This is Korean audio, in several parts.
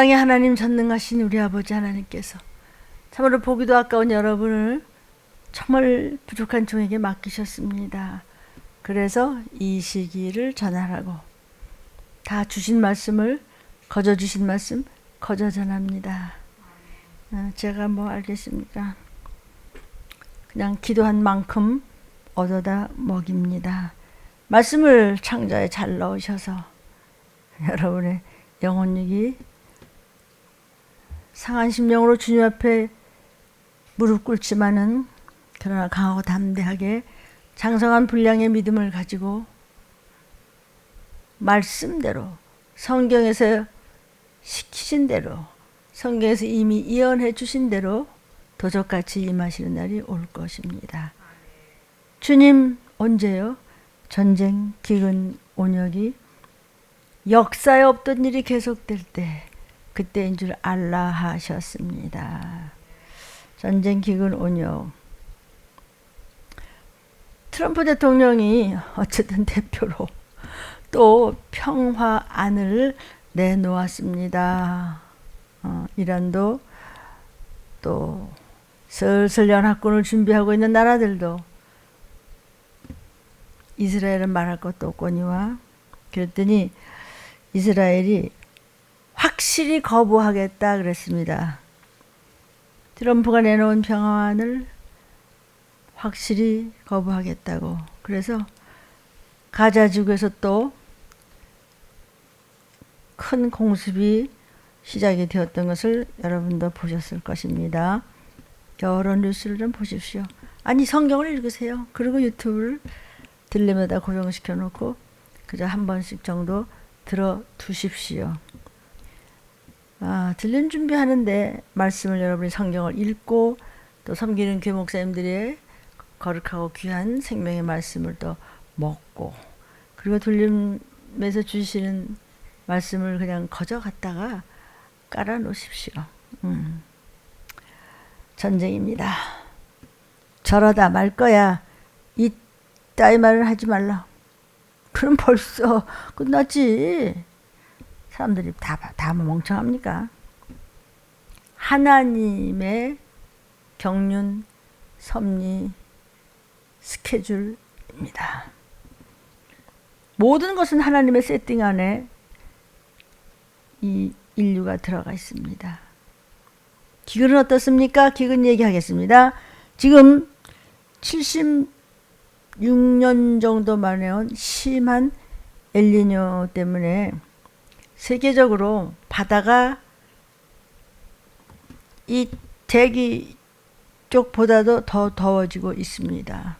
사랑의 하나님 전능하신 우리 아버지 하나님께서 참으로 보기도 아까운 여러분을 정말 부족한 종에게 맡기셨습니다. 그래서 이 시기를 전하라고 다 주신 말씀을 거저 주신 말씀 거저 전합니다. 제가 뭐 알겠습니까? 그냥 기도한 만큼 얻어다 먹입니다. 말씀을 창자에 잘 넣으셔서 여러분의 영혼육이 상한 심령으로 주님 앞에 무릎 꿇지만은 그러나 강하고 담대하게 장성한 분량의 믿음을 가지고 말씀대로 성경에서 시키신 대로 성경에서 이미 예언해 주신 대로 도적같이 임하시는 날이 올 것입니다. 주님 언제요? 전쟁, 기근, 온역이 역사에 없던 일이 계속될 때 그때인 줄 알라 하셨습니다. 전쟁, 기근, 온역. 트럼프 대통령이 어쨌든 대표로 또 평화안을 내놓았습니다. 이란도 또 슬슬 연합군을 준비하고 있는 나라들도 이스라엘은 말할 것도 없거니와 그랬더니 이스라엘이 확실히 거부하겠다 그랬습니다. 트럼프가 내놓은 평화안을 확실히 거부하겠다고. 그래서 가자 지구에서 또 큰 공습이 시작이 되었던 것을 여러분도 보셨을 것입니다. 여러 뉴스를 좀 보십시오. 아니 성경을 읽으세요. 그리고 유튜브를 들림에다 고정시켜 놓고 그저 한 번씩 정도 들어 두십시오. 들림 준비하는데 말씀을 여러분이 성경을 읽고 또 섬기는 교회 목사님들의 거룩하고 귀한 생명의 말씀을 또 먹고 그리고 들림에서 주시는 말씀을 그냥 거저 갖다가 깔아 놓으십시오. 전쟁입니다. 저러다 말 거야. 이따위 말을 하지 말라. 그럼 벌써 끝났지. 사람들이 다 멍청합니까? 하나님의 경륜, 섭리, 스케줄입니다. 모든 것은 하나님의 세팅 안에 이 인류가 들어가 있습니다. 기근은 어떻습니까? 기근 얘기하겠습니다. 지금 76년 정도 만에 온 심한 엘니뇨 때문에 세계적으로 바다가 이 대기 쪽보다도 더 더워지고 있습니다.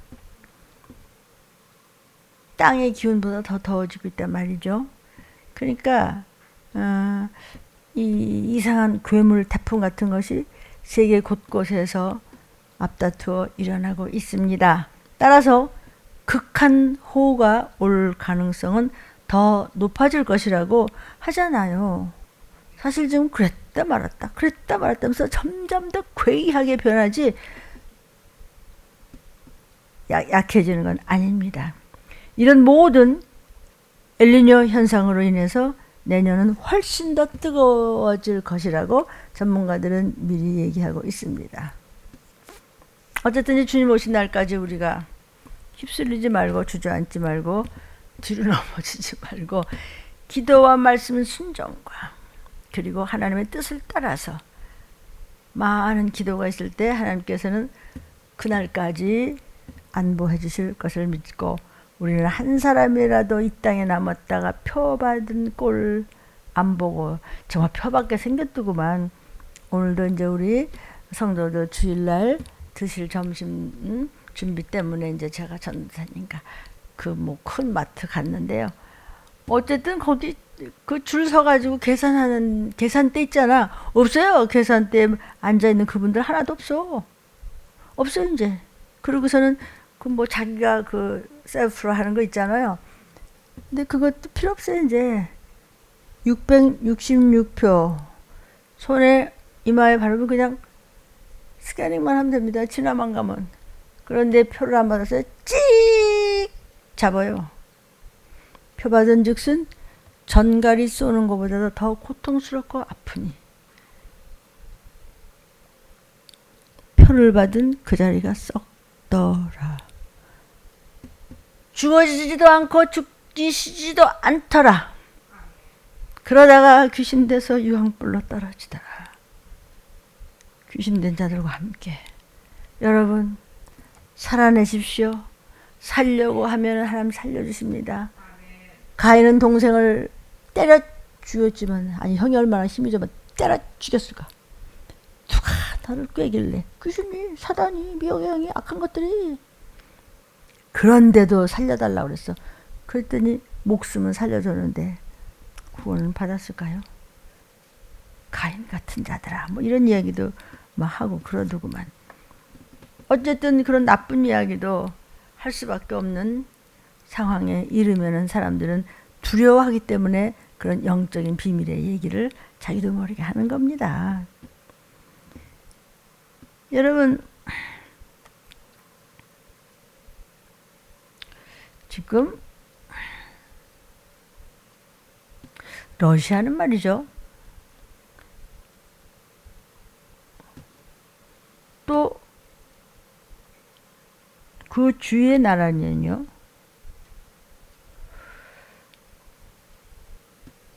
땅의 기온보다 더 더워지고 있단 말이죠. 그러니까 이 이상한 괴물 태풍 같은 것이 세계 곳곳에서 앞다투어 일어나고 있습니다. 따라서 극한 호우가 올 가능성은 더 높아질 것이라고 하잖아요. 사실 지금 그랬다 말았다 하면서 점점 더 괴이하게 변하지 약해지는 건 아닙니다. 이런 모든 엘니뇨 현상으로 인해서 내년은 훨씬 더 뜨거워질 것이라고 전문가들은 미리 얘기하고 있습니다. 어쨌든 이 주님 오신 날까지 우리가 휩쓸리지 말고 주저앉지 말고 뒤로 넘어지지 말고 기도와 말씀 순종과 그리고 하나님의 뜻을 따라서 많은 기도가 있을 때 하나님께서는 그날까지 안보해 주실 것을 믿고 우리는 한 사람이라도 이 땅에 남았다가 표받은 꼴 안 보고 정말 표받게 생겼더구만. 오늘도 이제 우리 성도들 주일날 드실 점심 준비 때문에 이제 제가 전도사님과 그 뭐 큰 마트 갔는데요. 어쨌든 거기 그 줄 서가지고 계산하는 계산대 있잖아. 없어요. 계산대에 앉아 있는 그분들 하나도 없어요 이제. 그러고서는 그 뭐 자기가 그 셀프로 하는 거 있잖아요. 근데 그것도 필요 없어요 이제. 666표 손에 이마에 바르면 그냥 스캐닝만 하면 됩니다. 지나만 가면. 그런데 표를 안 받았어요. 찍 잡아요. 표 받은 즉슨 전갈이 쏘는 것보다도 더 고통스럽고 아프니 표를 받은 그 자리가 썩더라. 죽어지지도 않고 죽지도 않더라. 그러다가 귀신 돼서 유황불로 떨어지더라. 귀신 된 자들과 함께. 여러분 살아내십시오. 살려고 하면 하나님 살려주십니다. 가인은 동생을 때려 죽였지만, 아니 형이 얼마나 힘이 좋으면 때려 죽였을까. 누가 나를 꿰길래. 귀신이, 사단이, 미혹의 악한 것들이. 그런데도 살려달라고 그랬어. 그랬더니 목숨은 살려줬는데 구원을 받았을까요? 가인 같은 자들아, 뭐 이런 이야기도 막 하고 그러더구만. 어쨌든 그런 나쁜 이야기도 할 수밖에 없는 상황에 이르면은 사람들은 두려워하기 때문에 그런 영적인 비밀의 얘기를 자기도 모르게 하는 겁니다. 여러분, 지금 러시아는 말이죠. 또 그 주위의 나라는요.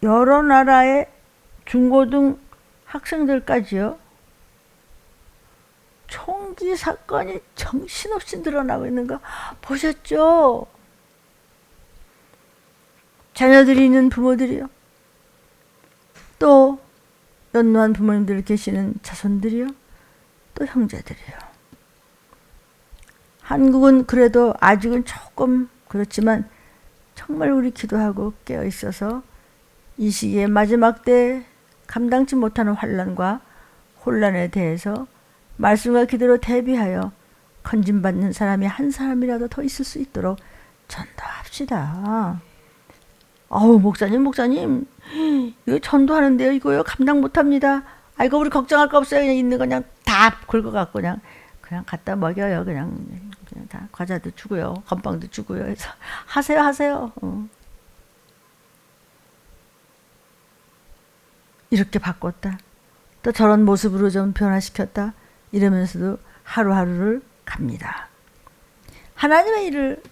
여러 나라의 중고등 학생들까지요. 총기 사건이 정신없이 늘어나고 있는 거 보셨죠? 자녀들이 있는 부모들이요. 또 연로한 부모님들 계시는 자손들이요. 또 형제들이요. 한국은 그래도 아직은 조금 그렇지만 정말 우리 기도하고 깨어 있어서 이 시기의 마지막 때 감당치 못하는 환난과 혼란에 대해서 말씀과 기도로 대비하여 건진받는 사람이 한 사람이라도 더 있을 수 있도록 전도합시다. 아우 목사님 이거 전도하는데요. 이거요 감당 못합니다. 아이고 우리 걱정할 거 없어요. 그냥 있는 거 그냥 다 긁어갖고 그냥 갖다 먹여요. 그냥 다 과자도 주고요. 건빵도 주고요. 해서 하세요. 이렇게 바꿨다. 또 저런 모습으로 좀 변화시켰다. 이러면서도 하루하루를 갑니다. 하나님의 일을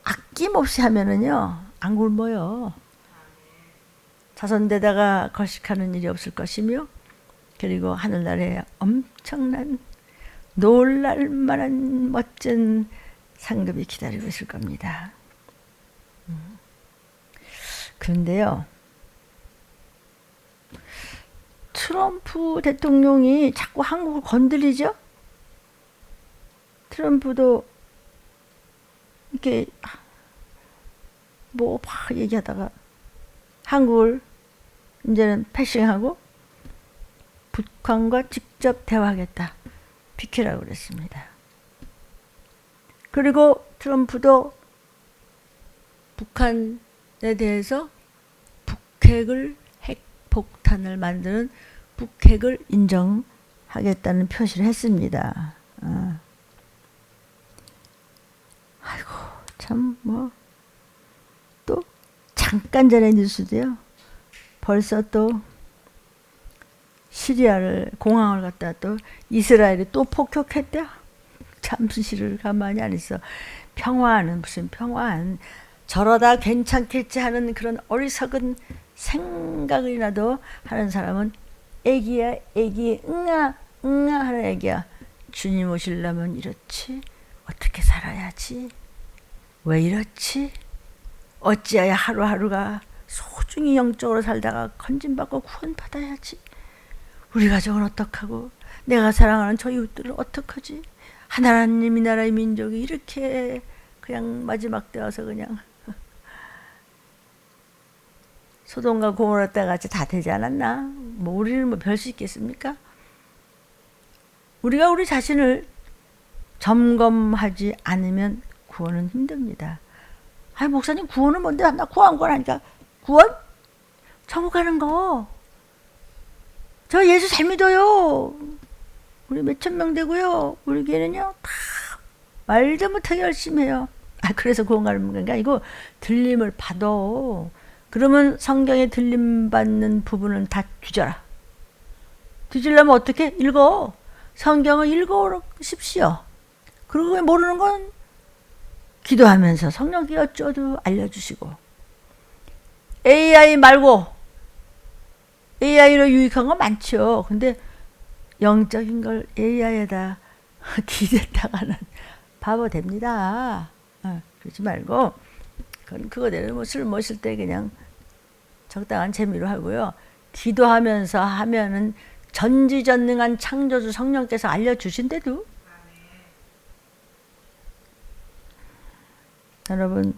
아낌없이 하면은요 안 굶어요. 자손되다가 거식하는 일이 없을 것이며, 그리고 하늘나라에 엄청난 놀랄만한 멋진 상급이 기다리고 있을 겁니다. 그런데요, 트럼프 대통령이 자꾸 한국을 건드리죠? 트럼프도 이렇게 뭐 막 얘기하다가 한국을 이제는 패싱하고 북한과 직접 대화하겠다. 비키라고 그랬습니다. 그리고 트럼프도 북한에 대해서 북핵을 핵폭탄을 만드는 북핵을 인정하겠다는 표시를 했습니다. 아이고 참 뭐 또 잠깐 전에 뉴스도요. 벌써 또 시리아를 공항을 갖다 또 이스라엘이 또 폭격했대. 잠시를 가만히 안 있어. 평화는 무슨 평화한, 저러다 괜찮겠지 하는 그런 어리석은 생각이라도 하는 사람은 애기야 애기, 응아 하는 애기야. 주님 오시려면 이렇지, 어떻게 살아야지, 왜 이렇지, 어찌해야 하루하루가 소중히 영적으로 살다가 건진받고 구원받아야지, 우리 가정은 어떡하고, 내가 사랑하는 저 이웃들은 어떡하지, 하나님 이 나라의 민족이 이렇게 그냥 마지막 때 와서 그냥 소돔과 고모라 때 같이 다 되지 않았나? 뭐 우리는 뭐 별 수 있겠습니까? 우리가 우리 자신을 점검하지 않으면 구원은 힘듭니다. 아니 목사님 구원은 뭔데? 나 구원 하니까. 구원? 천국 가는 거. 저 예수 잘 믿어요. 우리 몇천 명 되고요. 우리 교회는요 다 말도 못하게 열심히 해요. 그래서 구원 가는 건가? 이거 들림을 받아. 그러면 성경에 들림받는 부분은 다 뒤져라. 뒤지려면 어떻게? 읽어. 성경을 읽어십시오. 그리고 모르는 건 기도하면서 성령께 여쭤도 알려주시고. AI 말고 AI로 유익한 거 많죠. 근데 영적인 걸 AI에다 기댔다가는 바보 됩니다. 그러지 말고 그건 그거대로 뭐 술 마실 때 그냥 적당한 재미로 하고요. 기도하면서 하면은 전지전능한 창조주 성령께서 알려주신대도. 여러분,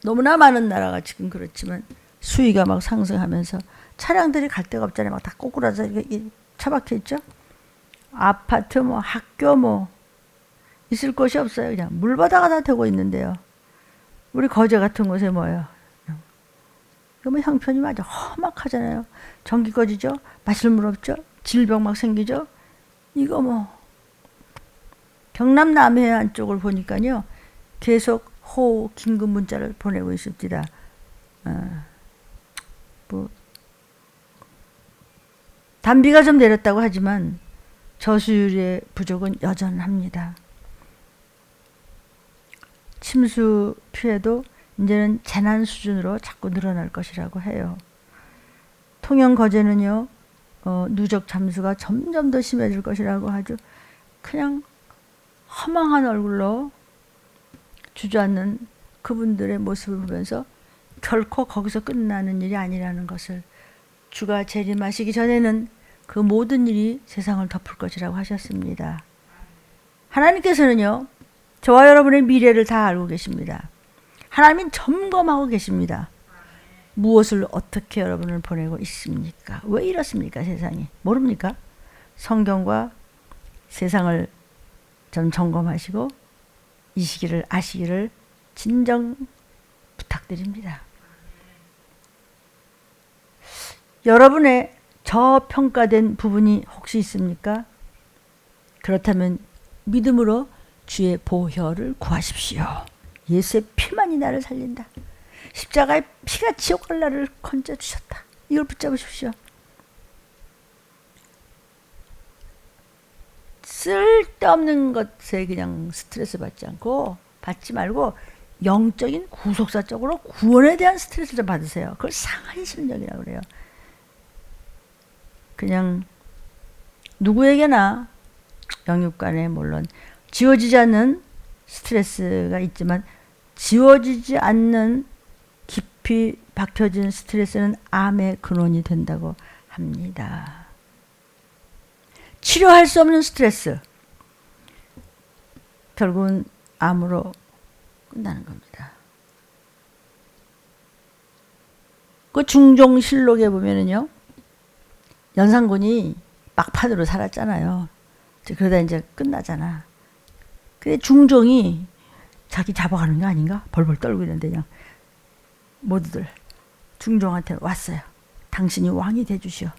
너무나 많은 나라가 지금 그렇지만 수위가 막 상승하면서 차량들이 갈 데가 없잖아요. 막 다 꼬꾸라져 이렇게 처박혀 있죠. 아파트 뭐 학교 뭐 있을 곳이 없어요. 그냥 물바다가 다 되고 있는데요. 우리 거제 같은 곳에 뭐예요? 이거 뭐 형편이 아주 험악하잖아요. 전기 꺼지죠. 마실 물 없죠. 질병 막 생기죠. 이거 뭐 경남 남해안 쪽을 보니까요. 계속 호우 긴급 문자를 보내고 있습니다. 뭐 단비가 좀 내렸다고 하지만 저수율의 부족은 여전합니다. 침수 피해도 이제는 재난 수준으로 자꾸 늘어날 것이라고 해요. 통영 거제는요, 누적 잠수가 점점 더 심해질 것이라고 하죠. 그냥 허망한 얼굴로 주저앉는 그분들의 모습을 보면서 결코 거기서 끝나는 일이 아니라는 것을, 주가 재림하시기 전에는 그 모든 일이 세상을 덮을 것이라고 하셨습니다. 하나님께서는요, 저와 여러분의 미래를 다 알고 계십니다. 하나님은 점검하고 계십니다. 무엇을 어떻게 여러분을 보내고 있습니까? 왜 이렇습니까? 세상이 모릅니까? 성경과 세상을 좀 점검하시고 이 시기를 아시기를 진정 부탁드립니다. 여러분의 저평가된 부분이 혹시 있습니까? 그렇다면 믿음으로 주의 보혈을 구하십시오. 예수의 피만이 나를 살린다. 십자가의 피가 지옥 갈 나를 건져주셨다. 이걸 붙잡으십시오. 쓸데없는 것에 그냥 스트레스 받지 말고 영적인 구속사적으로 구원에 대한 스트레스를 좀 받으세요. 그걸 상한심령이라고 그래요. 그냥 누구에게나 영육간에 물론 지워지지 않는 스트레스가 있지만 지워지지 않는 깊이 박혀진 스트레스는 암의 근원이 된다고 합니다. 치료할 수 없는 스트레스, 결국은 암으로 끝나는 겁니다. 그 중종실록에 보면은요, 연산군이 막판으로 살았잖아요. 그러다 이제 끝나잖아. 근데 중종이 자기 잡아가는 거 아닌가? 벌벌 떨고 있는데 그냥 모두들 중종한테 왔어요. 당신이 왕이 돼주시오.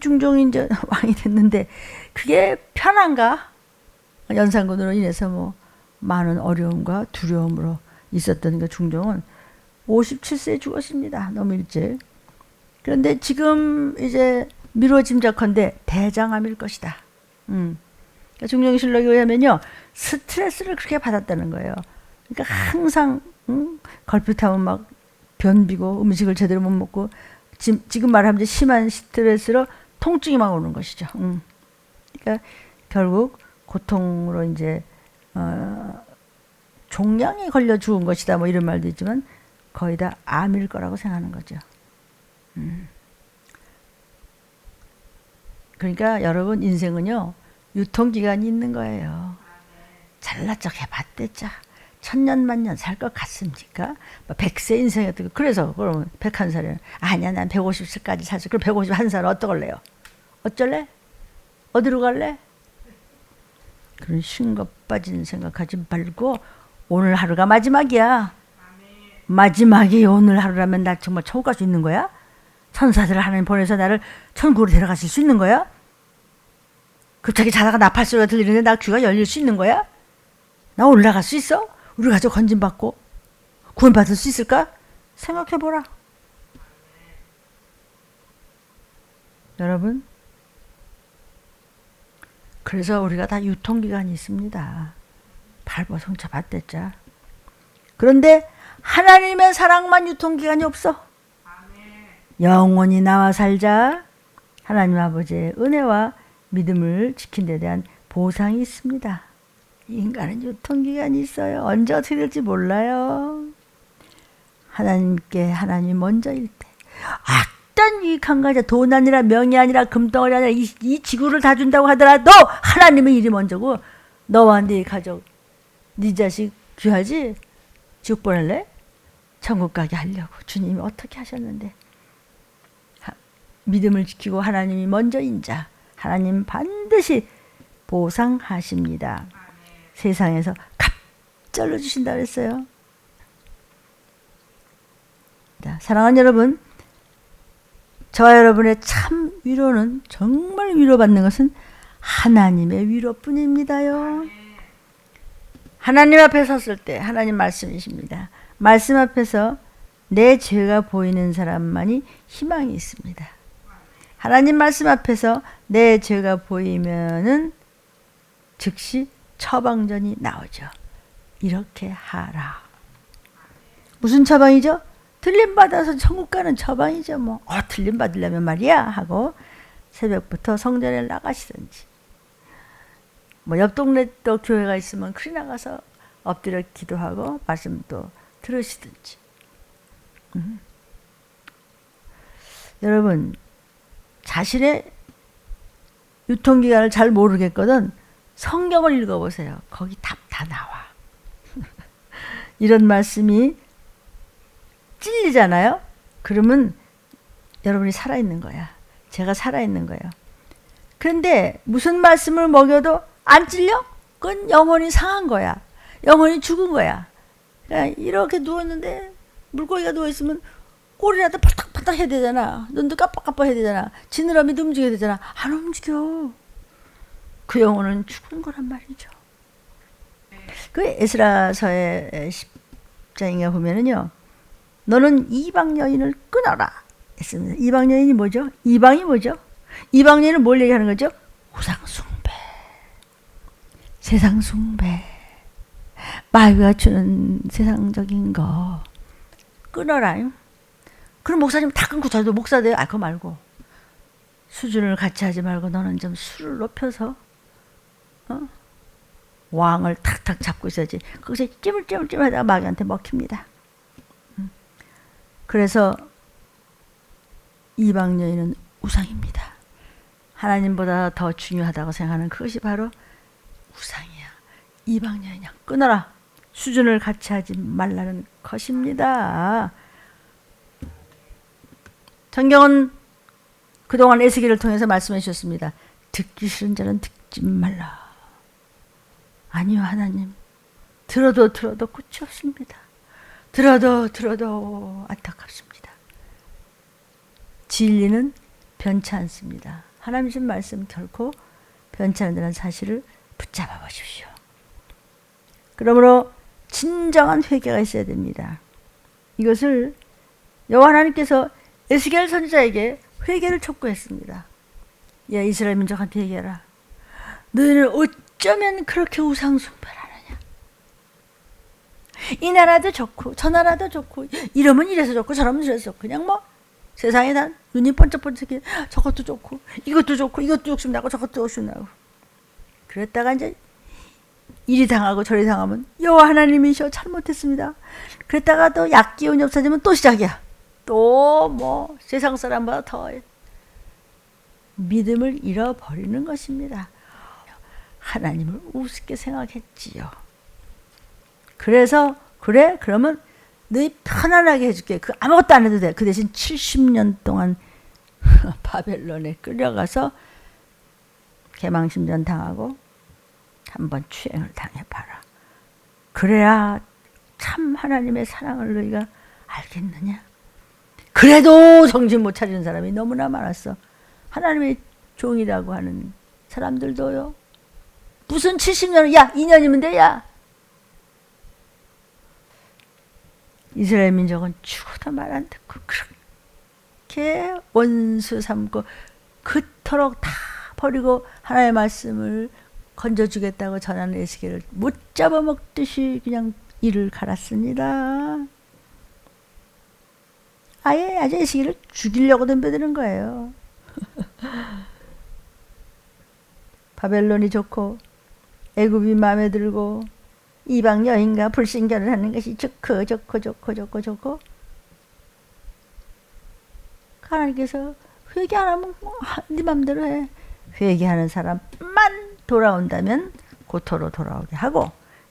중종이 이제 왕이 됐는데 그게 편한가? 연산군으로 인해서 뭐 많은 어려움과 두려움으로 있었던 그 중종은 57세에 죽었습니다. 너무 일찍. 그런데 지금 이제 미뤄 짐작컨대 대장암일 것이다. 중종실록에 의하면요, 스트레스를 그렇게 받았다는 거예요. 그러니까 항상 걸핏하면 막 변비고 음식을 제대로 못 먹고 지금 말하면 이제 심한 스트레스로 통증이 막 오는 것이죠. 그러니까 결국 고통으로 이제 종양에 걸려 죽은 것이다. 뭐 이런 말도 있지만 거의 다 암일 거라고 생각하는 거죠. 그러니까 여러분 인생은요, 유통기간이 있는 거예요. 잘난 척 해봤댔자 천년만년 살 것 같습니까? 100세 인생이었고, 그래서 그러면 101살이면 아니야, 난 150세까지 살 수. 그럼 151살은 어떡할래요? 어쩔래? 어디로 갈래? 그런 쉰것 빠진 생각하지 말고 오늘 하루가 마지막이야. 마지막이 오늘 하루라면 나 정말 천국 갈 수 있는 거야? 천사들을 하나님 보내서 나를 천국으로 데려가실 수 있는 거야? 갑자기 자다가 나팔 소리가 들리는데 나 귀가 열릴 수 있는 거야? 나 올라갈 수 있어? 우리 가족 건진받고 구원받을 수 있을까? 생각해보라. 여러분, 그래서 우리가 다 유통기간이 있습니다. 발버송차 받댔자. 그런데 하나님의 사랑만 유통기간이 없어. 영원히 나와 살자. 하나님 아버지의 은혜와 믿음을 지킨 데 대한 보상이 있습니다. 인간은 유통기간이 있어요. 언제 어떻게 될지 몰라요. 하나님께 하나님 먼저일 때 어떤 유익한 거죠. 돈 아니라 명이 아니라 금덩어리 아니라 이 지구를 다 준다고 하더라도 하나님의 일이 먼저고 너와 네 가족, 네 자식 귀하지? 지옥 보낼래? 천국 가게 하려고 주님이 어떻게 하셨는데. 믿음을 지키고 하나님이 먼저인 자 하나님 반드시 보상하십니다. 세상에서 갑절로 주신다 그랬어요. 사랑하는 여러분, 저와 여러분의 참 위로는, 정말 위로받는 것은 하나님의 위로뿐입니다요. 하나님 앞에 섰을 때 하나님 말씀이십니다. 말씀 앞에서 내 죄가 보이는 사람만이 희망이 있습니다. 하나님 말씀 앞에서 내 죄가 보이면은 즉시 처방전이 나오죠. 이렇게 하라. 무슨 처방이죠? 틀림받아서 천국 가는 처방이죠. 뭐 틀림받으려면 말이야 하고 새벽부터 성전에 나가시든지, 뭐 옆 동네 또 교회가 있으면 그리 나가서 엎드려 기도하고 말씀도 들으시든지. 여러분, 자신의 유통기간을 잘 모르겠거든 성경을 읽어보세요. 거기 답 다 나와. 이런 말씀이 찔리잖아요. 그러면 여러분이 살아있는 거야. 제가 살아있는 거예요. 그런데 무슨 말씀을 먹여도 안 찔려? 그건 영혼이 상한 거야. 영혼이 죽은 거야. 이렇게 누웠는데 물고기가 누워있으면 꼬리라도 팔딱팔딱 해야 되잖아. 눈도 깜빡깜빡 해야 되잖아. 지느러미도 움직여야 되잖아. 안 움직여. 그 영혼은 죽은 거란 말이죠. 그 에스라서의 10장인가 보면은요, 너는 이방 여인을 끊어라 했습니다. 이방 여인이 뭐죠? 이방이 뭐죠? 이방 여인은 뭘 얘기하는 거죠? 우상 숭배, 세상 숭배, 마귀가 주는 세상적인 거 끊어라. 그럼 목사님 다 끊고 저도 목사 돼요? 그거 말고 수준을 같이 하지 말고 너는 좀 수를 높여서 왕을 탁탁 잡고 있어야지. 거기서 찜을 하다가 마귀한테 먹힙니다. 그래서 이방 여인은 우상입니다. 하나님보다 더 중요하다고 생각하는 그것이 바로 우상이야. 이방 여인이야. 끊어라. 수준을 같이 하지 말라는 것입니다. 성경은 그동안 에스겔을 통해서 말씀해 주셨습니다. 듣기 싫은 자는 듣지 말라. 아니요, 하나님. 들어도 끝이 없습니다. 들어도 안타깝습니다. 진리는 변치 않습니다. 하나님 주신 말씀 결코 변치 않는다는 사실을 붙잡아 보십시오. 그러므로 진정한 회개가 있어야 됩니다. 이것을 여호와 하나님께서 에스겔 선지자에게 회개를 촉구했습니다. 야, 이스라엘 민족한테 얘기해라. 너희는 어쩌면 그렇게 우상 숭배를 하느냐. 이 나라도 좋고 저 나라도 좋고 이러면 이래서 좋고 저러면 이래서 좋고 그냥 뭐 세상에 난 눈이 번쩍번쩍해. 저것도 좋고 이것도 좋고 이것도 욕심나고 저것도 욕심나고. 그랬다가 이제 이리 당하고 저리 당하면 여호와 하나님이셔 잘못했습니다. 그랬다가 또 약기운이 없어지면 또 시작이야. 또 뭐 세상 사람보다 더 믿음을 잃어버리는 것입니다. 하나님을 우습게 생각했지요. 그래서 그래? 그러면 너희 편안하게 해줄게. 그 아무것도 안 해도 돼. 그 대신 70년 동안 바벨론에 끌려가서 개망신전 당하고 한번 추행을 당해봐라. 그래야 참 하나님의 사랑을 너희가 알겠느냐? 그래도 정신 못 차리는 사람이 너무나 많았어. 하나님의 종이라고 하는 사람들도요. 무슨 70년, 야 2년이면 돼, 야. 이스라엘 민족은 죽어도 말 안 듣고 그렇게 원수 삼고 그토록 다 버리고 하나님의 말씀을 건져주겠다고 전하는 에스겔을 못 잡아먹듯이 그냥 이를 갈았습니다. 아예 에스겔을 죽이려고 덤벼드는 거예요. 바벨론이 좋고 애굽이 마음에 들고 이방 여인과 불신결을 하는 것이 좋고 하나님께서 회개 안 하면 네 맘대로 해. 회개하는 사람만 돌아온다면 고토로 돌아오게 하고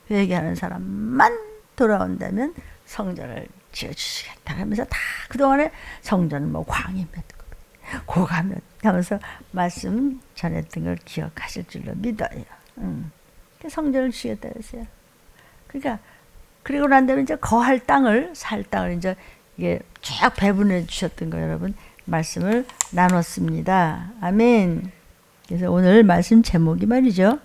회개하는 사람만 돌아온다면 성전을 지어주시겠다 하면서 다 그동안에 성전은 뭐 광이 몇 고가 몇 하면서 말씀 전했던 걸 기억하실 줄로 믿어요. 성전을 주시겠다 했어요. 그러니까 그리고 난 다음에 이제 거할 땅을 살 땅을 이제 이게 쫙 배분해 주셨던 거 여러분 말씀을 나눴습니다. 아멘. 그래서 오늘 말씀 제목이 말이죠.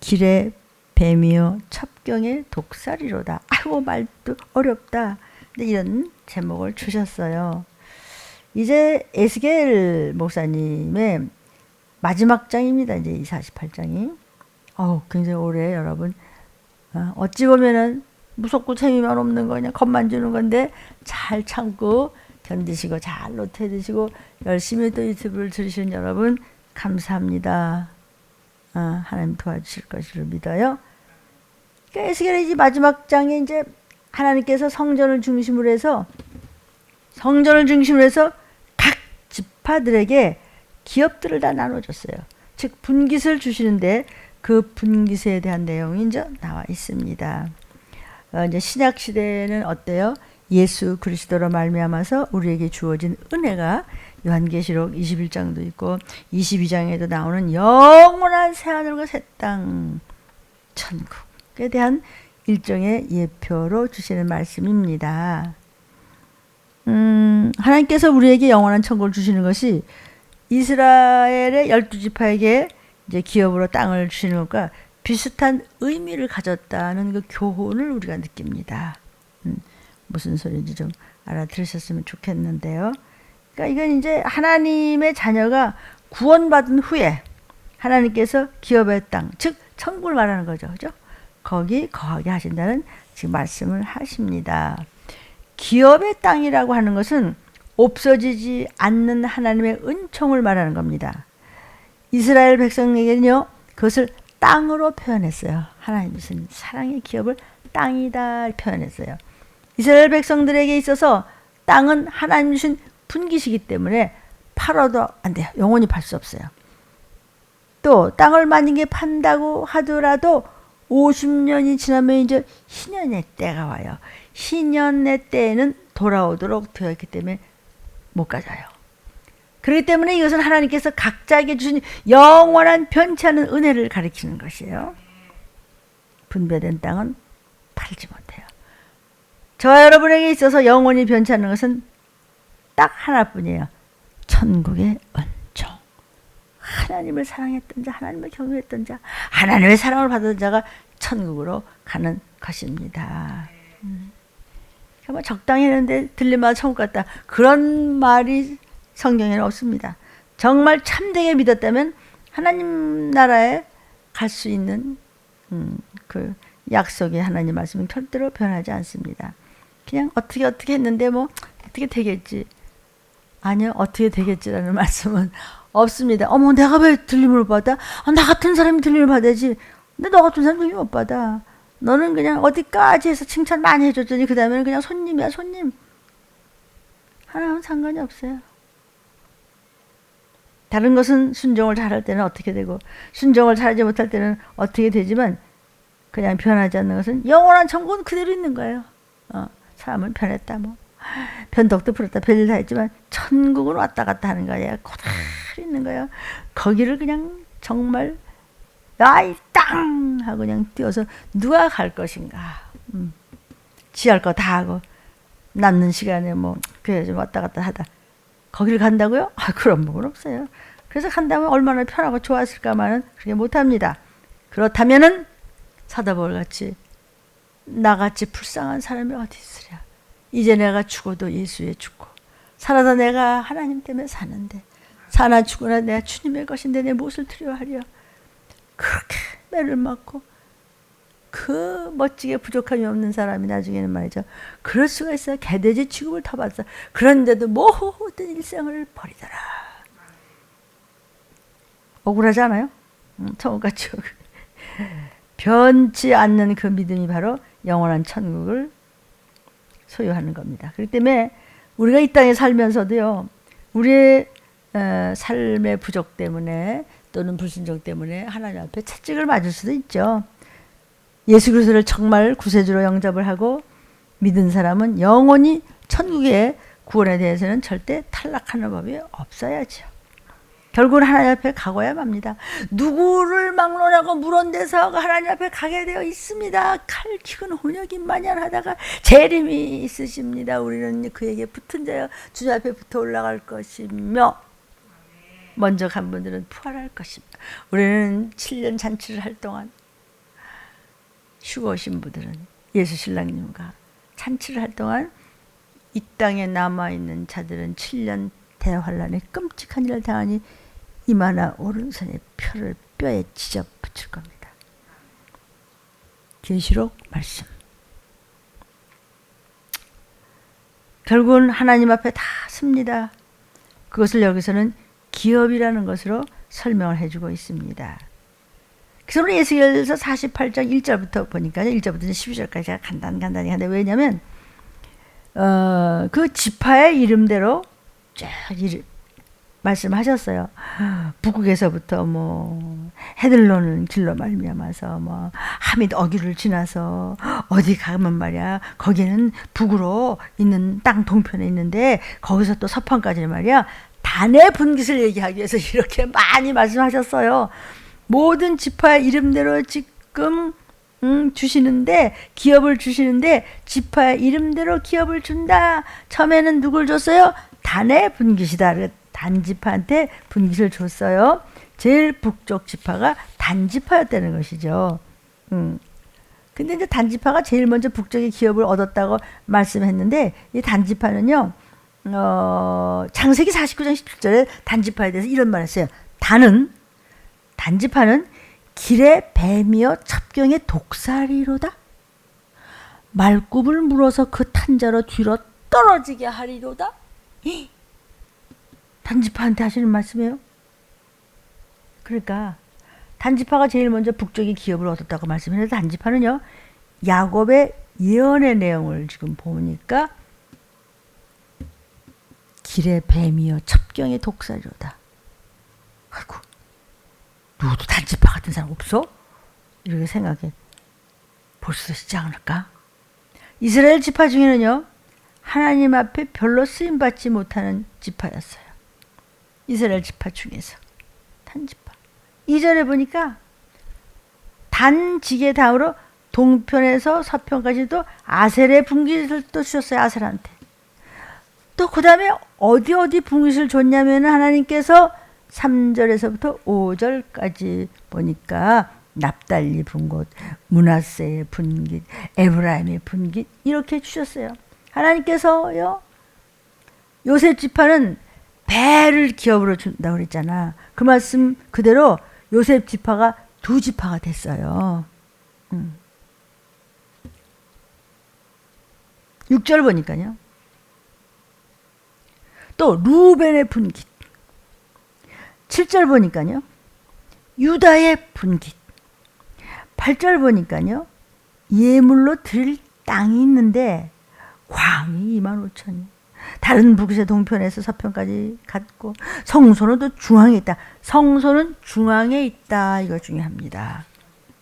길의 뱀이요 첩경의 독사리로다. 아이고 말도 어렵다. 근데 이런 제목을 주셨어요. 이제 에스겔 목사님의 마지막 장입니다. 이제 이 48장이. 굉장히 오래 여러분 어찌 보면은 무섭고 재미만 없는 거 그냥 겁만 주는 건데 잘 참고 견디시고 잘 노트 해드시고 열심히 또 유튜브를 들으시는 여러분 감사합니다. 하나님 도와주실 것을 믿어요. 그러니까 에스겔의 이 마지막 장에 이제 하나님께서 성전을 중심으로 해서 각 지파들에게 기업들을 다 나눠줬어요. 즉 분깃을 주시는데 그 분깃에 대한 내용이 이제 나와 있습니다. 이제 신약 시대는 어때요? 예수 그리스도로 말미암아서 우리에게 주어진 은혜가 요한계시록 21장도 있고 22장에도 나오는 영원한 새하늘과 새 땅 천국에 대한 일종의 예표로 주시는 말씀입니다. 하나님께서 우리에게 영원한 천국을 주시는 것이 이스라엘의 12지파에게 이제 기업으로 땅을 주시는 것과 비슷한 의미를 가졌다는 그 교훈을 우리가 느낍니다. 무슨 소리인지 좀 알아들으셨으면 좋겠는데요. 그러니까 이건 이제 하나님의 자녀가 구원받은 후에 하나님께서 기업의 땅, 즉 천국을 말하는 거죠. 그죠? 거기 거하게 하신다는 지금 말씀을 하십니다. 기업의 땅이라고 하는 것은 없어지지 않는 하나님의 은총을 말하는 겁니다. 이스라엘 백성에게는요, 그것을 땅으로 표현했어요. 하나님 무슨 사랑의 기업을 땅이다 표현했어요. 이스라엘 백성들에게 있어서 땅은 하나님 주신 분깃이기 때문에 팔아도 안 돼요. 영원히 팔 수 없어요. 또 땅을 만약에 판다고 하더라도 50년이 지나면 이제 희년의 때가 와요. 희년의 때에는 돌아오도록 되어 있기 때문에 못 가져요. 그렇기 때문에 이것은 하나님께서 각자에게 주신 영원한 변치 않은 은혜를 가리키는 것이에요. 분배된 땅은 팔지 못해요. 저와 여러분에게 있어서 영원히 변치 않는 것은 딱 하나뿐이에요. 천국의 은총. 하나님을 사랑했던 자, 하나님을 경외했던 자, 하나님의 사랑을 받은 자가 천국으로 가는 것입니다. 뭐 적당히 했는데 들릴마다 천국 갔다. 그런 말이 성경에는 없습니다. 정말 참되게 믿었다면 하나님 나라에 갈 수 있는 그 약속의 하나님 말씀은 절대로 변하지 않습니다. 그냥 어떻게 했는데 뭐 어떻게 되겠지. 아니요, 어떻게 되겠지라는 말씀은 없습니다. 어머, 내가 왜 들림을 받아? 나 같은 사람이 들림을 받아야지. 근데 너 같은 사람이 들림 못 받아. 너는 그냥 어디까지 해서 칭찬 많이 해줬더니 그 다음에는 그냥 손님이야, 손님. 하나님은 상관이 없어요. 다른 것은 순종을 잘할 때는 어떻게 되고 순종을 잘하지 못할 때는 어떻게 되지만 그냥 변하지 않는 것은 영원한 천국은 그대로 있는 거예요. 사람은 변했다 뭐 변덕도 풀었다 별일 다 했지만 천국은 왔다 갔다 하는 거예요. 그대로 있는 거예요. 거기를 그냥 정말 야이 땅 하고 그냥 뛰어서 누가 갈 것인가. 지할 거 다 하고 남는 시간에 뭐 그래 좀 왔다 갔다 하다 거기를 간다고요? 그런 법은 없어요. 그래서 간다면 얼마나 편하고 좋았을까만은 그렇게 못합니다. 그렇다면은 사도 바울 같이 나같이 불쌍한 사람이 어디 있으랴. 이제 내가 죽어도 예수에 죽고 살아도 내가 하나님 때문에 사는데 사나 죽으나 내가 주님의 것인데 내 무엇을 두려워하랴. 그렇게 매를 맞고 그 멋지게 부족함이 없는 사람이 나중에는 말이죠. 그럴 수가 있어요. 개돼지 취급을 더 받았어. 그런데도 모든 일생을 버리더라. 억울하지 않아요? 천국같이 변치 않는 그 믿음이 바로 영원한 천국을 소유하는 겁니다. 그렇기 때문에 우리가 이 땅에 살면서도요. 우리의 삶의 부족 때문에 또는 불순종 때문에 하나님 앞에 채찍을 맞을 수도 있죠. 예수 그리스도를 정말 구세주로 영접을 하고 믿은 사람은 영원히 천국의 구원에 대해서는 절대 탈락하는 법이 없어야죠. 결국은 하나님 앞에 가고야 맙니다. 누구를 막론하고 물어대서 하나님 앞에 가게 되어 있습니다. 칼 키운 혼역이 마냥하다가 재림이 있으십니다. 우리는 그에게 붙은 자여 주님 앞에 붙어 올라갈 것이며 먼저 간 분들은 부활할 것입니다. 우리는 7년 잔치를 할 동안 휴가 오신 분들은 예수 신랑님과 잔치를 할 동안 이 땅에 남아있는 자들은 7년 대환란에 끔찍한 일을 당하니 이마나 오른손에 표를 뼈에 찢어 붙일 겁니다. 계시록 말씀. 결국은 하나님 앞에 다 섭니다. 그것을 여기서는 기업이라는 것으로 설명을 해주고 있습니다. 그래서 우리 에스겔서 48장 1절부터 보니까 1절부터 12절까지 제가 간단히 하는데 왜냐하면 그 지파의 이름대로 쫙 말씀하셨어요. 북극에서부터 뭐 헤들로는 길로 말미암아서 뭐 하밋 어귀를 지나서 어디 가면 말이야 거기는 북으로 있는 땅 동편에 있는데 거기서 또 서편까지 말이야 단의 분깃을 얘기하기 위해서 이렇게 많이 말씀하셨어요. 모든 지파의 이름대로 지금 주시는데 기업을 주시는데 지파의 이름대로 기업을 준다. 처음에는 누굴 줬어요? 단의 분깃이다. 단 지파한테 분깃을 줬어요. 제일 북쪽 지파가 단 지파였다는 것이죠. 근데 이제 단 지파가 제일 먼저 북쪽의 기업을 얻었다고 말씀했는데 이 단 지파는요. 창세기 49장 17절에 단 지파에 대해서 이런 말을 했어요. 단 지파는 길에 뱀이여 첩경의 독사리로다. 말굽을 물어서 그 탄자로 뒤로 떨어지게 하리로다. 단지파한테 하시는 말씀이에요. 그러니까 단지파가 제일 먼저 북쪽의 기업을 얻었다고 말씀했는데 단지파는요. 야곱의 예언의 내용을 지금 보니까 길에 뱀이여 첩경의 독사리로다. 아이고 누구도 단지파 같은 사람 없어? 이렇게 생각해 볼 수 있지 않을까? 이스라엘 지파 중에는요. 하나님 앞에 별로 쓰임받지 못하는 지파였어요. 이스라엘 지파 중에서 단지파. 2절에 보니까 단지계 다음으로 동편에서 서편까지도 아셀의 분깃을 또 주셨어요. 아셀한테. 또 그 다음에 어디 분깃을 줬냐면 하나님께서 3절에서부터 5절까지 보니까 납달리 분깃, 므낫세의 분깃, 에브라임의 분깃 이렇게 주셨어요. 하나님께서요. 요셉 지파는 배를 기업으로 준다고 그랬잖아. 그 말씀 그대로 요셉 지파가 2지파가 됐어요. 6절 보니까요. 또 루벤의 분깃. 7절 보니까요. 유다의 분깃. 8절 보니까요. 예물로 드릴 땅이 있는데 광이 25,000이. 다른 북의 동편에서 서편까지 갔고 성소는 또 중앙에 있다. 성소는 중앙에 있다. 이거 중요합니다.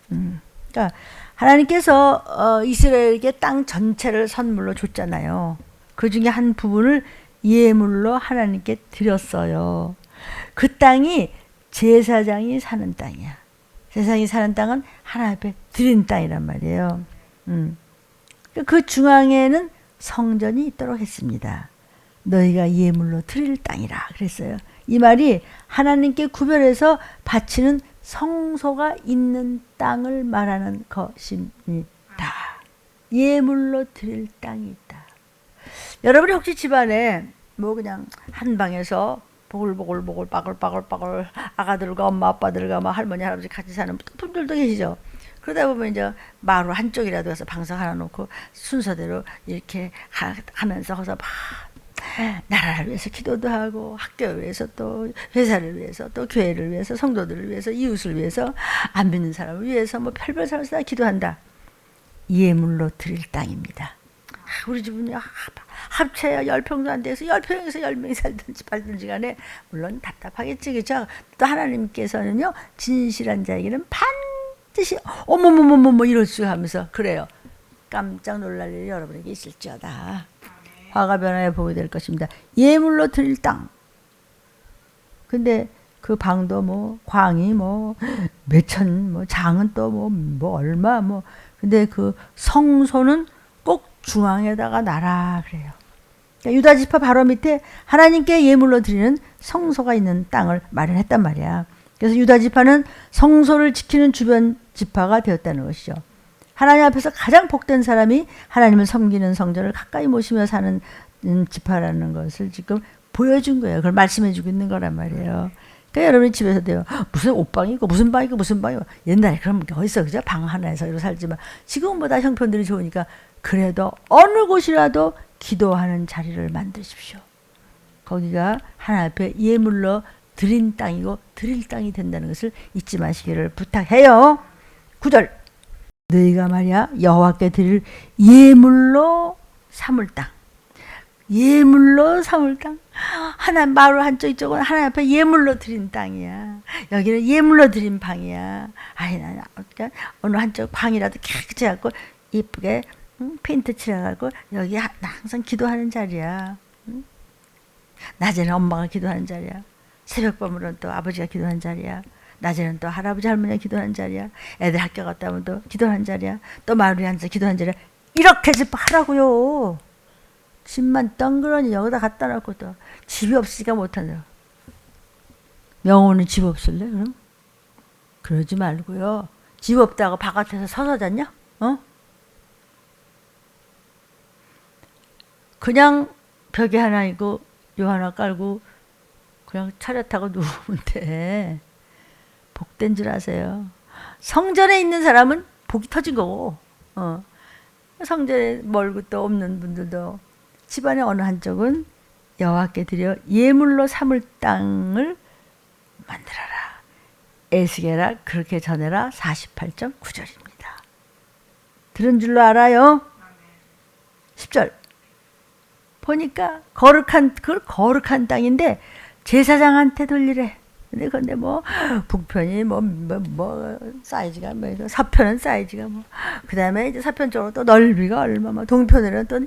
그러니까 하나님께서 이스라엘에게 땅 전체를 선물로 줬잖아요. 그 중에 한 부분을 예물로 하나님께 드렸어요. 그 땅이 제사장이 사는 땅이야. 제사장이 사는 땅은 하나님 앞에 드린 땅이란 말이에요. 그 중앙에는 성전이 있도록 했습니다. 너희가 예물로 드릴 땅이라 그랬어요. 이 말이 하나님께 구별해서 바치는 성소가 있는 땅을 말하는 것입니다. 예물로 드릴 땅이 있다. 여러분이 혹시 집안에 뭐 그냥 한 방에서 보글보글 빠글빠글 아가들과 엄마 아빠들과 막 할머니 할아버지 같이 사는 분들도 계시죠. 그러다 보면 이제 마루 한쪽이라도 해서 방석 하나 놓고 순서대로 이렇게 하면서 거기서 막 나라를 위해서 기도도 하고 학교를 위해서 또 회사를 위해서 또 교회를 위해서 성도들을 위해서 이웃을 위해서 안 믿는 사람을 위해서 뭐 별별 사람을 다 기도한다. 예물로 드릴 땅입니다. 우리 집은 합쳐야 10평도 안 돼서 10평에서 10명이 살든지 팔든지 간에 물론 답답하겠지, 그죠? 또 하나님께서는요, 진실한 자에게는 반드시 어머머머머머 이럴 수 하면서 그래요. 깜짝 놀랄 일이 여러분에게 있을지어다. 화가 변하여 보게 될 것입니다. 예물로 드릴 땅. 근데 그 방도 뭐 광이 뭐 몇천, 뭐 장은 또 뭐 얼마 뭐. 근데 그 성소는 꼭 중앙에다가 놔라 그래요. 그러니까 유다 지파 바로 밑에 하나님께 예물로 드리는 성소가 있는 땅을 마련했단 말이야. 그래서 유다 지파는 성소를 지키는 주변 지파가 되었다는 것이죠. 하나님 앞에서 가장 복된 사람이 하나님을 섬기는 성전을 가까이 모시며 사는 지파라는 것을 지금 보여준 거예요. 그걸 말씀해주고 있는 거란 말이에요. 그러니까 여러분이 집에서도요, 무슨 옷방이고 무슨 방이고 무슨 방이고, 옛날에 그럼 어디서 그죠? 방 하나에서 이러고 살지만 지금보다 형편들이 좋으니까 그래도 어느 곳이라도 기도하는 자리를 만드십시오. 거기가 하나님 앞에 예물로 드린 땅이고 드릴 땅이 된다는 것을 잊지 마시기를 부탁해요. 9절, 너희가 말이야 여호와께 드릴 예물로 삼을 땅. 예물로 삼을 땅. 하나님 마루 한쪽 이쪽은 하나님 앞에 예물로 드린 땅이야. 여기는 예물로 드린 방이야. 아이 나 그러니까 어느 한쪽 방이라도 깨끗이 해갖고 이쁘게 페인트 칠해갖고 여기 나 항상 기도하는 자리야. 낮에는 엄마가 기도하는 자리야. 새벽밤으로는 또 아버지가 기도하는 자리야. 낮에는 또 할아버지 할머니가 기도하는 자리야. 애들 학교 갔다 오면 또 기도하는 자리야. 또 마루에 앉아서 기도하는 자리야. 이렇게 집 하라고요. 집만 덩그러니 여기다 갖다 놓고 또 집이 없으니까 못한다. 명호는 집 없을래 그럼? 그러지 말고요. 집 없다고 바깥에서 서서 잤냐? 그냥 벽에 하나 있고 요 하나 깔고 그냥 차렷하고 누우면 돼. 복된 줄 아세요. 성전에 있는 사람은 복이 터진 거고, 성전에 멀고 또 없는 분들도 집안의 어느 한쪽은 여호와께 드려 예물로 삼을 땅을 만들어라. 에스겔아 그렇게 전해라. 48.9절입니다. 들은 줄로 알아요? 10절 보니까 거룩한 땅인데 제사장한테 돌리래. 근데 뭐 북편이 뭐 사이즈가 뭐 서편은 사이즈가 뭐 그다음에 이제 서편 쪽으로 또 넓이가 얼마 뭐 동편으로는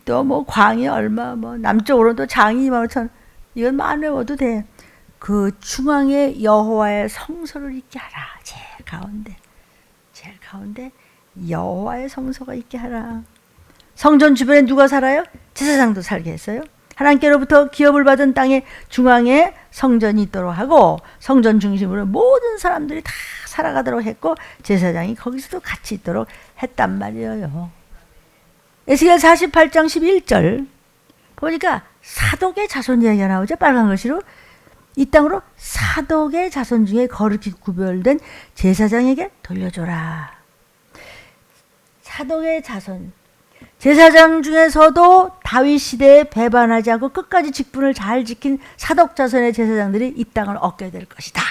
또 뭐 광이 얼마 뭐 남쪽으로는 또 장이 25,000. 이건 뭐 안 외워도 돼. 그 중앙에 여호와의 성소를 있게 하라. 제일 가운데 여호와의 성소가 있게 하라. 성전 주변에 누가 살아요? 제사장도 살게 했어요. 하나님께로부터 기업을 받은 땅의 중앙에 성전이 있도록 하고 성전 중심으로 모든 사람들이 다 살아가도록 했고 제사장이 거기서도 같이 있도록 했단 말이에요. 에스겔 48장 11절 보니까 사독의 자손 이야기가 나오죠. 빨간 글씨로. 이 땅으로 사독의 자손 중에 거룩히 구별된 제사장에게 돌려줘라. 사독의 자손. 제사장 중에서도 다윗 시대에 배반하지 않고 끝까지 직분을 잘 지킨 사독 자손의 제사장들이 이 땅을 얻게 될 것이다.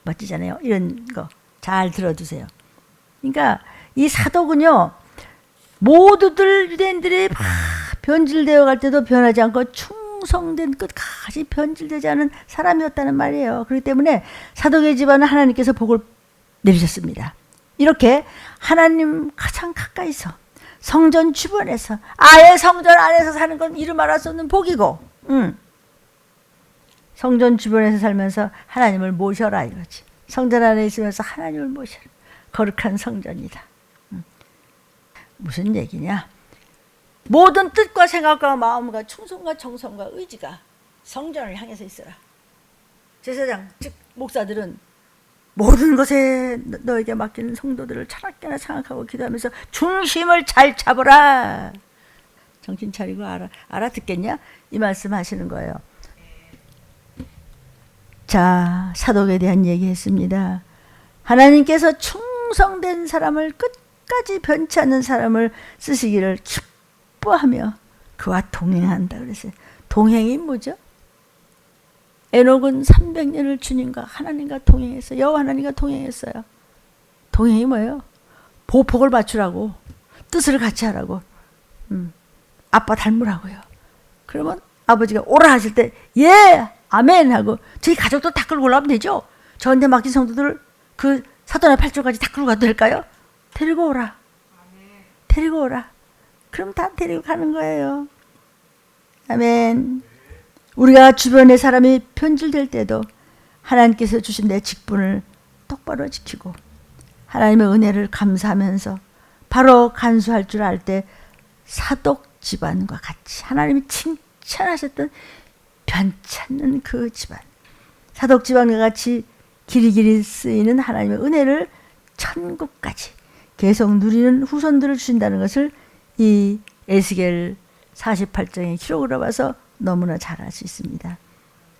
멋지잖아요. 이런 거 잘 들어두세요. 그러니까 이 사독은요, 모두들 유대인들이 변질되어 갈 때도 변하지 않고 충성된 끝까지 변질되지 않은 사람이었다는 말이에요. 그렇기 때문에 사독의 집안은 하나님께서 복을 내리셨습니다. 이렇게 하나님 가장 가까이서 성전 주변에서 아예 성전 안에서 사는 건 이루 말할 수 없는 복이고, 성전 주변에서 살면서 하나님을 모셔라 이거지. 성전 안에 있으면서 하나님을 모셔라. 거룩한 성전이다. 무슨 얘기냐? 모든 뜻과 생각과 마음과 충성과 정성과 의지가 성전을 향해서 있어라. 제사장 즉 목사들은 모든 것에 너에게 맡기는 성도들을 차갑게나 생각하고 기도하면서 중심을 잘 잡으라. 정신 차리고 알아듣겠냐? 이 말씀 하시는 거예요. 자, 사독에 대한 얘기했습니다. 하나님께서 충성된 사람을, 끝까지 변치 않는 사람을 쓰시기를 기뻐하며 그와 동행한다 그랬어요. 동행이 뭐죠? 에녹은 300년을 주님과 하나님과 동행했어요. 여호와 하나님과 동행했어요. 동행이 뭐예요? 보복을 맞추라고, 뜻을 같이 하라고, 아빠 닮으라고요. 그러면 아버지가 오라 하실 때 예, 아멘 하고 저희 가족도 다 끌고 올라가면 되죠. 저한테 맡긴 성도들을 그 사도나 8절까지 다 끌고 가도 될까요? 데리고 오라. 데리고 오라. 그럼 다 데리고 가는 거예요. 아멘. 우리가 주변의 사람이 변질될 때도 하나님께서 주신 내 직분을 똑바로 지키고 하나님의 은혜를 감사하면서 바로 간수할 줄 알 때 사독 집안과 같이 하나님이 칭찬하셨던 변치 않는 그 집안, 사독 집안과 같이 길이길이 쓰이는 하나님의 은혜를 천국까지 계속 누리는 후손들을 주신다는 것을 이 에스겔 48장의 기록으로 봐서 너무나 잘 알 수 있습니다.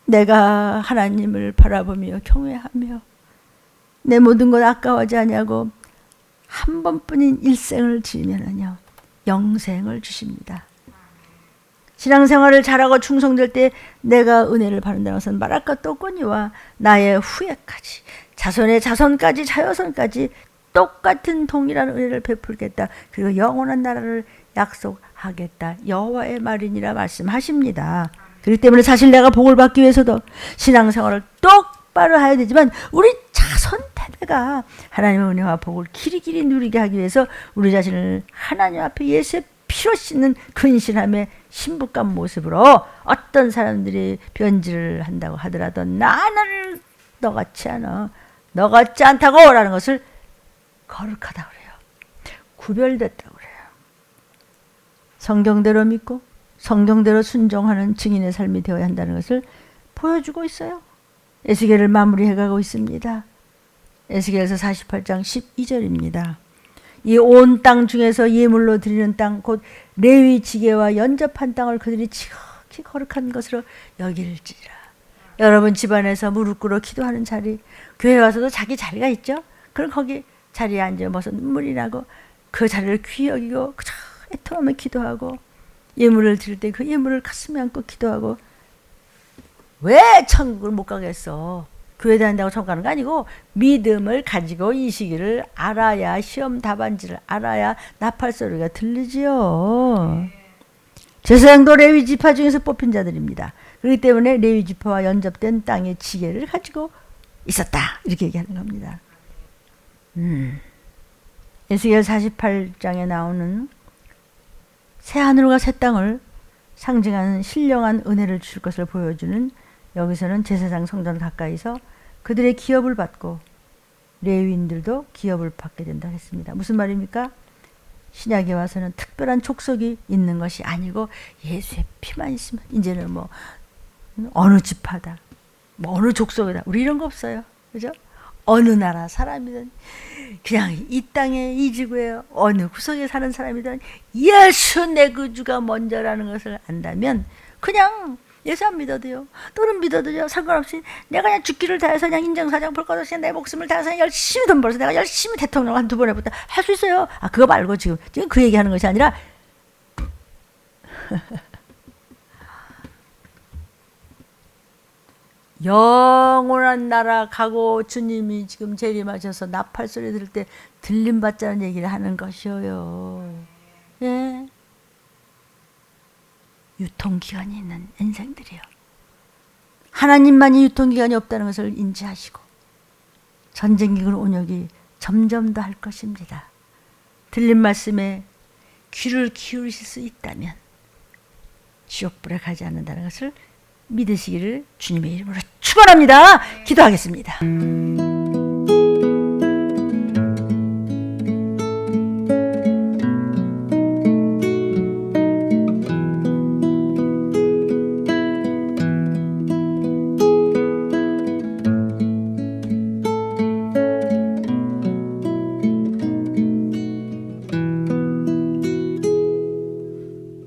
내가 하나님을 바라보며 경외하며 내 모든 것 아까워하지 아니하고 한 번뿐인 일생을 지으면은요 영생을 주십니다. 신앙생활을 잘하고 충성될 때 내가 은혜를 받는다는 것은 말할 것도 없거니와 나의 후예까지 자손의 자손까지 자여손까지 똑같은 동일한 은혜를 베풀겠다. 그리고 영원한 나라를 약속하겠다. 여호와의 말이니라 말씀하십니다. 그렇기 때문에 사실 내가 복을 받기 위해서도 신앙생활을 똑바로 해야 되지만 우리 자손 대대가 하나님의 은혜와 복을 길이길이 누리게 하기 위해서 우리 자신을 하나님 앞에 예수의 피로 씻는 근실함의 신부감 모습으로 어떤 사람들이 변질을 한다고 하더라도 나는 너같지 않아. 너같지 않다고 라는 것을 거룩하다고 그래요. 구별됐다고 그래요. 성경대로 믿고 성경대로 순종하는 증인의 삶이 되어야 한다는 것을 보여주고 있어요. 에스겔을 마무리해가고 있습니다. 에스겔서 48장 12절입니다. 이 온 땅 중에서 예물로 드리는 땅 곧 레위 지게와 연접한 땅을 그들이 지극히 거룩한 것으로 여길지라. 여러분 집안에서 무릎 꿇어 기도하는 자리, 교회 와서도 자기 자리가 있죠. 그럼 거기 자리에 앉아 벗어 눈물이 나고 그 자리를 귀히 여기고 애통하며 기도하고 예물을 드릴 때 그 예물을 가슴에 안고 기도하고 왜 천국을 못 가겠어? 교회 다닌다고 천국 가는 거 아니고 믿음을 가지고 이 시기를 알아야 시험 답안지를 알아야 나팔 소리가 들리지요. 제사장도 레위 지파 중에서 뽑힌 자들입니다. 그렇기 때문에 레위 지파와 연접된 땅의 지게를 가지고 있었다. 이렇게 얘기하는 겁니다. 에스겔 48장에 나오는 새 하늘과 새 땅을 상징하는 신령한 은혜를 줄 것을 보여주는 여기서는 제사장 성전 가까이서 그들의 기업을 받고 레위인들도 기업을 받게 된다 했습니다. 무슨 말입니까? 신약에 와서는 특별한 족속이 있는 것이 아니고 예수의 피만 있으면 이제는 뭐 어느 지파다, 뭐 어느 족속이다, 우리 이런 거 없어요. 그죠? 어느 나라 사람이든 그냥 이 땅에 이 지구에 어느 구석에 사는 사람이든 예수 내 구주가 먼저라는 것을 안다면 그냥 예수 안 믿어도요, 또는 믿어도요 상관없이 내가 그냥 죽기를 다해서 그냥 인정사정 볼 것 없이 내 목숨을 다해서 열심히 돈 벌어서 내가 열심히 대통령 한두 번 해보다 할 수 있어요. 아 그거 말고 지금 그 얘기하는 것이 아니라 영원한 나라 가고 주님이 지금 재림하셔서 나팔 소리 들을 때 들림 받자는 얘기를 하는 것이에요. 예. 유통기간이 있는 인생들이요. 하나님만이 유통기간이 없다는 것을 인지하시고 전쟁기근 온역이 점점 더 할 것입니다. 들린 말씀에 귀를 기울이실 수 있다면 지옥불에 가지 않는다는 것을 믿으시기를 주님의 이름으로 축원합니다. 기도하겠습니다.